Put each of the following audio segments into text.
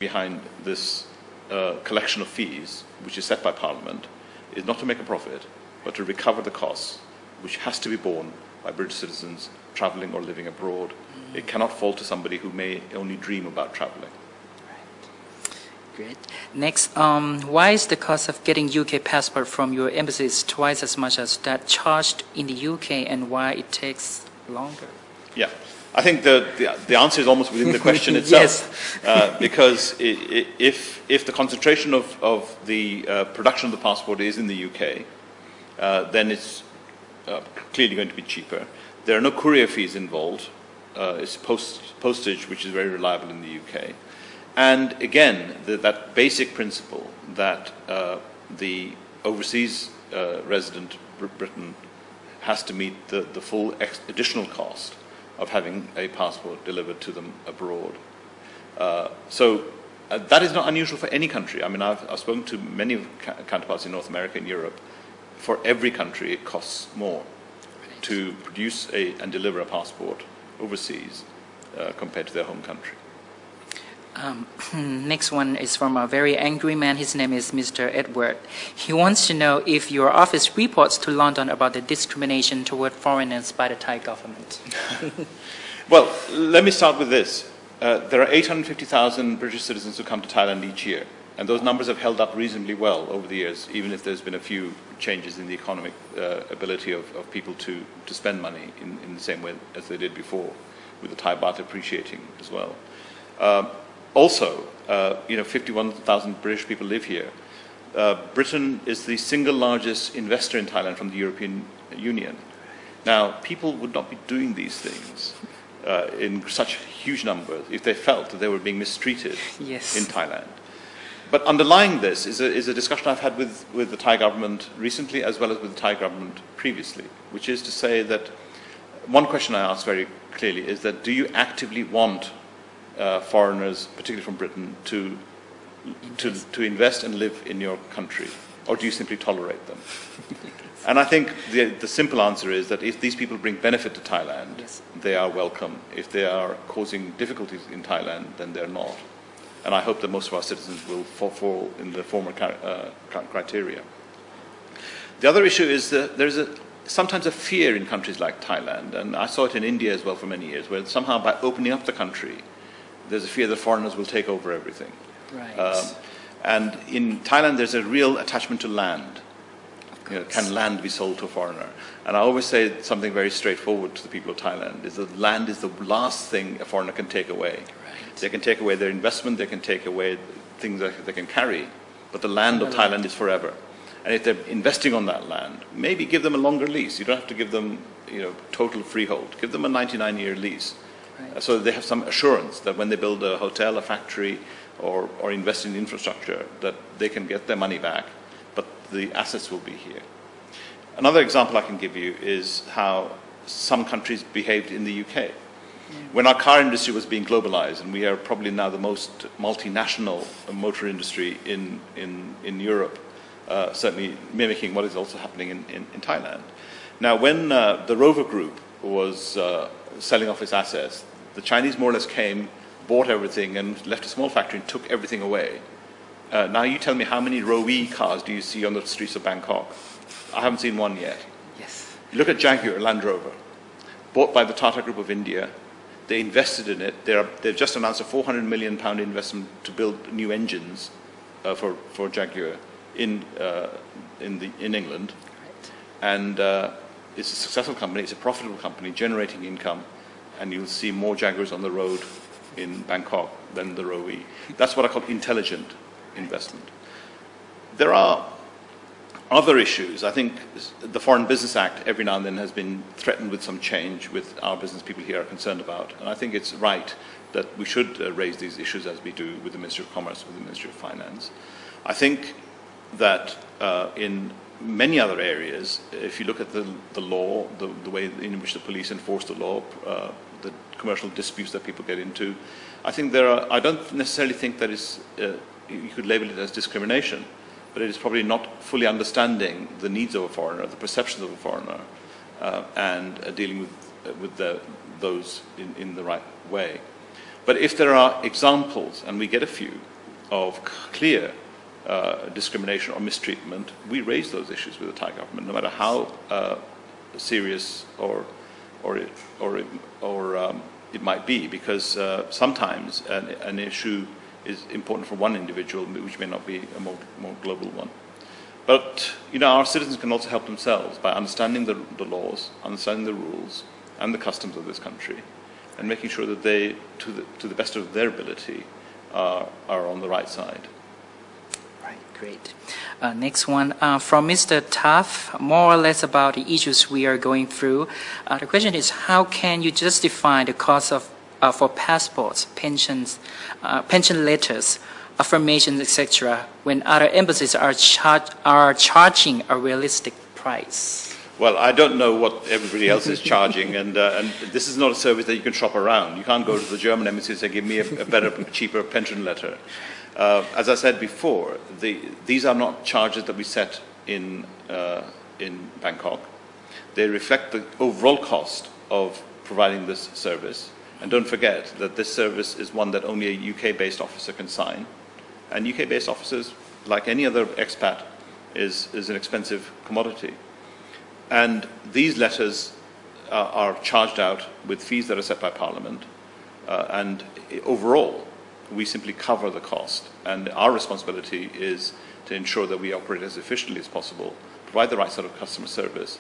behind this collection of fees, which is set by Parliament, is not to make a profit, but to recover the costs, which has to be borne by British citizens travelling or living abroad. It cannot fall to somebody who may only dream about travelling. Great. Next, why is the cost of getting UK passport from your embassies twice as much as that charged in the UK, and why it takes longer? Yeah, I think the answer is almost within the question itself. Yes. Because if the concentration of the production of the passport is in the UK, then it's clearly going to be cheaper. There are no courier fees involved. It's postage, which is very reliable in the UK. And again, that basic principle that the overseas resident Britain has to meet the full additional cost of having a passport delivered to them abroad. So that is not unusual for any country. I mean, I've spoken to many counterparts in North America and Europe. For every country, it costs more to produce and deliver a passport overseas compared to their home country. Next one is from a very angry man. His name is Mr. Edward. He wants to know if your office reports to London about the discrimination toward foreigners by the Thai government. Well, let me start with this. There are 850,000 British citizens who come to Thailand each year, and those numbers have held up reasonably well over the years, even if there's been a few changes in the economic ability of people to spend money in the same way as they did before, with the Thai baht appreciating as well. Also, 51,000 British people live here. Britain is the single largest investor in Thailand from the European Union. Now, people would not be doing these things in such huge numbers if they felt that they were being mistreated in Thailand. But underlying this is a discussion I've had with the Thai government recently, as well as with the Thai government previously, which is to say that one question I asked very clearly is that do you actively want foreigners, particularly from Britain, to invest and live in your country, or do you simply tolerate them? And I think the simple answer is that if these people bring benefit to Thailand, they are welcome. If they are causing difficulties in Thailand, then they're not. And I hope that most of our citizens will fall in the former criteria. The other issue is that there's sometimes a fear in countries like Thailand, and I saw it in India as well for many years, where somehow by opening up the country, there's a fear that foreigners will take over everything. Right. And in Thailand, there's a real attachment to land. Can land be sold to a foreigner? And I always say something very straightforward to the people of Thailand, is that land is the last thing a foreigner can take away. Right. They can take away their investment, they can take away things that they can carry, but the land of Thailand is forever. And if they're investing on that land, maybe give them a longer lease. You don't have to give them total freehold. Give them a 99-year lease. Right. So they have some assurance that when they build a hotel, a factory, or invest in infrastructure, that they can get their money back, but the assets will be here. Another example I can give you is how some countries behaved in the UK. Yeah. When our car industry was being globalized, and we are probably now the most multinational motor industry in Europe, certainly mimicking what is also happening in Thailand. Now, when the Rover Group was selling off its assets, the Chinese more or less came, bought everything, and left a small factory and took everything away. Now, you tell me, how many Rowe cars do you see on the streets of Bangkok? I haven't seen one yet. Yes. Look at Jaguar Land Rover, bought by the Tata Group of India. They invested in it. They've just announced a £400 million investment to build new engines for Jaguar in England. Right. And it's a successful company. It's a profitable company, generating income, and you'll see more Jaguars on the road in Bangkok than the Rowe. That's what I call intelligent investment. There are other issues. I think the Foreign Business Act every now and then has been threatened with some change, with our business people here are concerned about. And I think it's right that we should raise these issues as we do with the Ministry of Commerce, with the Ministry of Finance. I think that in many other areas, if you look at the law, the way in which the police enforce the law, the commercial disputes that people get into, I think I don't necessarily think that you could label it as discrimination, but it is probably not fully understanding the needs of a foreigner, the perceptions of a foreigner, and dealing with those in the right way. But if there are examples, and we get a few, of clear discrimination or mistreatment, we raise those issues with the Thai government, no matter how serious or it might be, because sometimes an issue is important for one individual, which may not be a more global one. But our citizens can also help themselves by understanding the laws, understanding the rules, and the customs of this country, and making sure that they, to the best of their ability, are on the right side. Right, great. Next one from Mr. Taff, more or less about the issues we are going through. The question is, how can you justify the cost of for passports, pensions, pension letters, affirmations, etc., when other embassies are charging a realistic price? Well, I don't know what everybody else is charging, and this is not a service that you can shop around. You can't go to the German embassy and say, give me a better, cheaper pension letter. As I said before, these are not charges that we set in Bangkok. They reflect the overall cost of providing this service. And don't forget that this service is one that only a UK-based officer can sign. And UK-based officers, like any other expat, is an expensive commodity. And these letters are charged out with fees that are set by Parliament. And overall, we simply cover the cost. And our responsibility is to ensure that we operate as efficiently as possible, provide the right sort of customer service,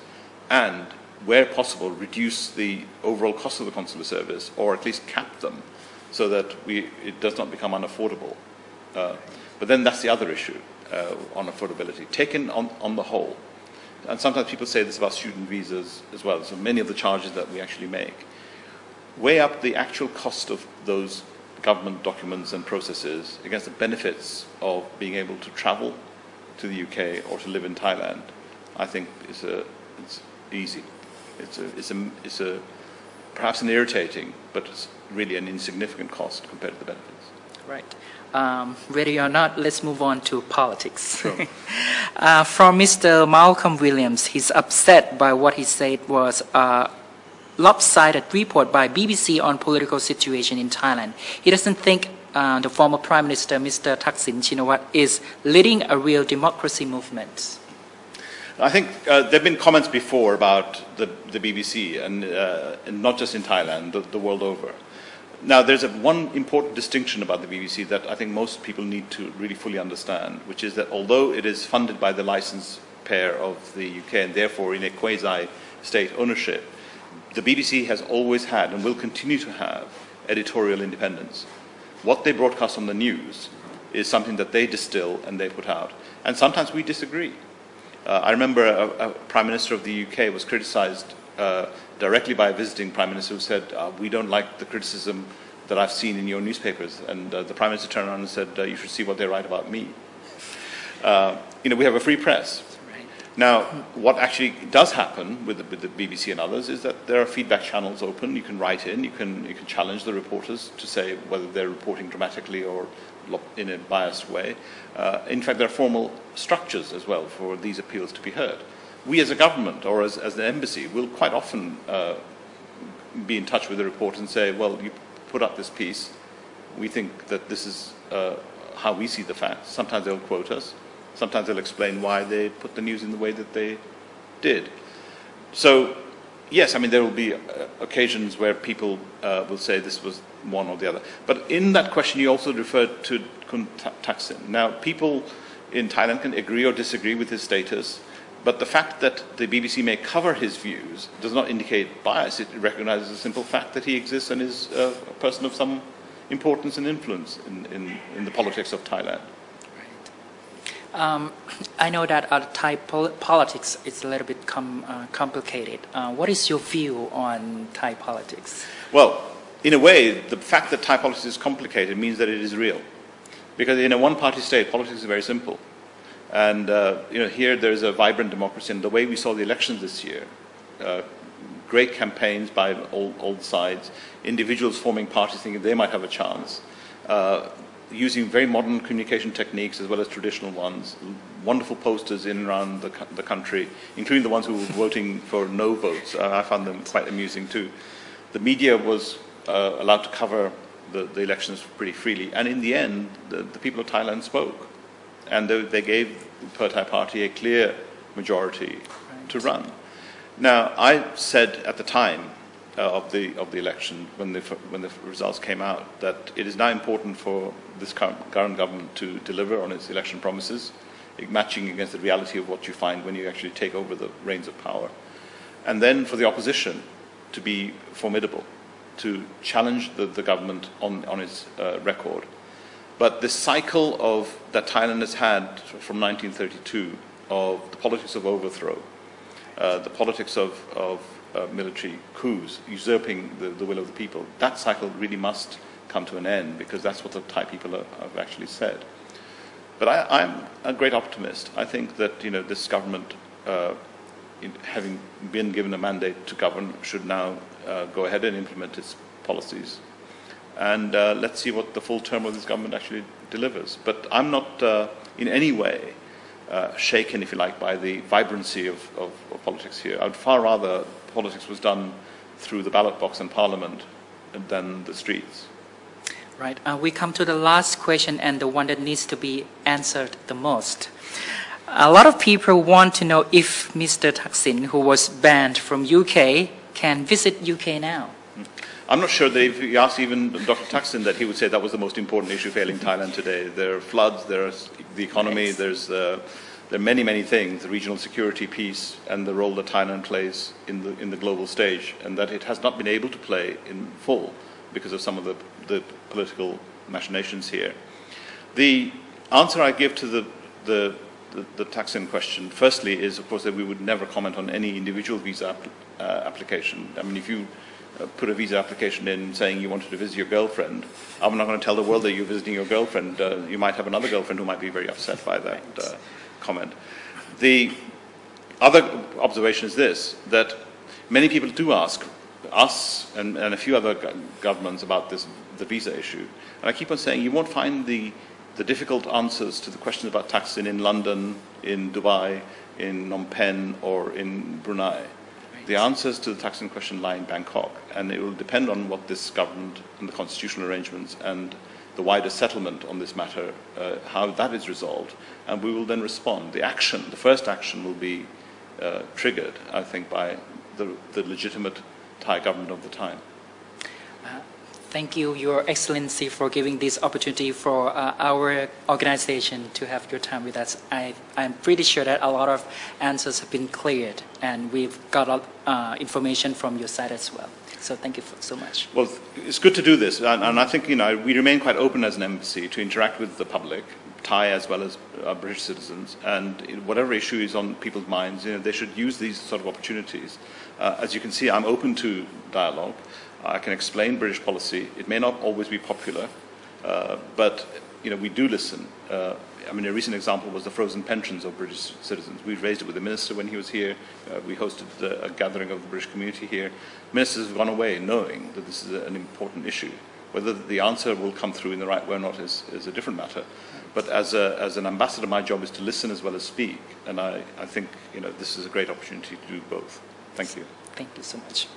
and where possible, reduce the overall cost of the consular service, or at least cap them, so that it does not become unaffordable. But then that's the other issue on affordability, taken on the whole. And sometimes people say this about student visas as well, so many of the charges that we actually make. Weigh up the actual cost of those government documents and processes against the benefits of being able to travel to the UK or to live in Thailand. I think it's easy. It's a perhaps an irritating, but it's really an insignificant cost compared to the benefits. Right. Ready or not, let's move on to politics. Sure. From Mr. Malcolm Williams, he's upset by what he said was a lopsided report by BBC on political situation in Thailand. He doesn't think the former Prime Minister, Mr. Thaksin Shinawatra, is leading a real democracy movement. I think there have been comments before about the BBC, and not just in Thailand, the world over. Now, there's one important distinction about the BBC that I think most people need to really fully understand, which is that although it is funded by the licensed payer of the UK and therefore in a quasi-state ownership, the BBC has always had and will continue to have editorial independence. What they broadcast on the news is something that they distill and they put out. And sometimes we disagree. I remember a Prime Minister of the UK was criticised directly by a visiting Prime Minister who said, we don't like the criticism that I've seen in your newspapers. And the Prime Minister turned around and said, you should see what they write about me. We have a free press. Right. Now, what actually does happen with the BBC and others is that there are feedback channels open. You can write in, you can challenge the reporters to say whether they're reporting dramatically or in a biased way. In fact, there are formal structures as well for these appeals to be heard. We as a government or as the embassy will quite often be in touch with the reporter and say, well, you put up this piece, we think that this is how we see the facts. Sometimes they'll quote us, sometimes they'll explain why they put the news in the way that they did. So, yes, I mean, there will be occasions where people will say this was one or the other. But in that question, you also referred to Kun Thaksin. Now, people in Thailand can agree or disagree with his status, but the fact that the BBC may cover his views does not indicate bias. It recognizes the simple fact that he exists and is a person of some importance and influence in the politics of Thailand. I know that Thai politics is a little bit complicated. What is your view on Thai politics? Well, in a way, the fact that Thai politics is complicated means that it is real. Because in a one-party state, politics is very simple. And here there is a vibrant democracy. And the way we saw the elections this year, great campaigns by all sides, individuals forming parties thinking they might have a chance, using very modern communication techniques as well as traditional ones, wonderful posters in and around the country, including the ones who were voting for no votes. I found them quite amusing too. The media was allowed to cover the elections pretty freely. And in the end, the people of Thailand spoke. And they gave the Pheu Thai party a clear majority to run. Now, I said at the time of the election, when the results came out, that it is now important for this current government to deliver on its election promises, matching against the reality of what you find when you actually take over the reins of power. And then for the opposition to be formidable, to challenge the government on its record. But this cycle that Thailand has had from 1932 of the politics of overthrow, the politics of military coups, usurping the will of the people, that cycle really must come to an end, because that's what the Thai people have actually said. But I'm a great optimist. I think that this government, having been given a mandate to govern, should now go ahead and implement its policies. And let's see what the full term of this government actually delivers. But I'm not in any way shaken, if you like, by the vibrancy of politics here. I'd far rather politics was done through the ballot box in Parliament than the streets. Right. We come to the last question, and the one that needs to be answered the most. A lot of people want to know if Mr. Thaksin, who was banned from UK, can visit UK now. I'm not sure that if you ask even Dr. Thaksin, that he would say that was the most important issue failing Thailand today. There are floods, there's the economy, there are many, many things, the regional security piece and the role that Thailand plays in the global stage, and that it has not been able to play in full because of some of the political machinations here. The answer I give to the Thaksin question, firstly, is of course that we would never comment on any individual visa application. I mean, if you put a visa application in saying you wanted to visit your girlfriend, I'm not going to tell the world that you're visiting your girlfriend. You might have another girlfriend who might be very upset by that comment. The other observation is this, that many people do ask us and a few other governments about the visa issue. And I keep on saying you won't find the difficult answers to the questions about Thaksin in London, in Dubai, in Phnom Penh, or in Brunei. The answers to the Thaksin question lie in Bangkok, and it will depend on what this government and the constitutional arrangements and the wider settlement on this matter, how that is resolved, and we will then respond. The first action will be triggered, I think, by the legitimate Thai government of the time. Thank you, Your Excellency, for giving this opportunity for our organization to have your time with us. I'm pretty sure that a lot of answers have been cleared, and we've got information from your side as well. So thank you so much. Well, it's good to do this, and I think we remain quite open as an embassy to interact with the public, Thai as well as British citizens, and whatever issue is on people's minds, they should use these sort of opportunities. As you can see, I'm open to dialogue. I can explain British policy. It may not always be popular, but we do listen. I mean, a recent example was the frozen pensions of British citizens. We raised it with the minister when he was here. We hosted a gathering of the British community here. Ministers have gone away knowing that this is an important issue. Whether the answer will come through in the right way or not is a different matter. But as an ambassador, my job is to listen as well as speak. And I think this is a great opportunity to do both. Thank you. Thank you so much.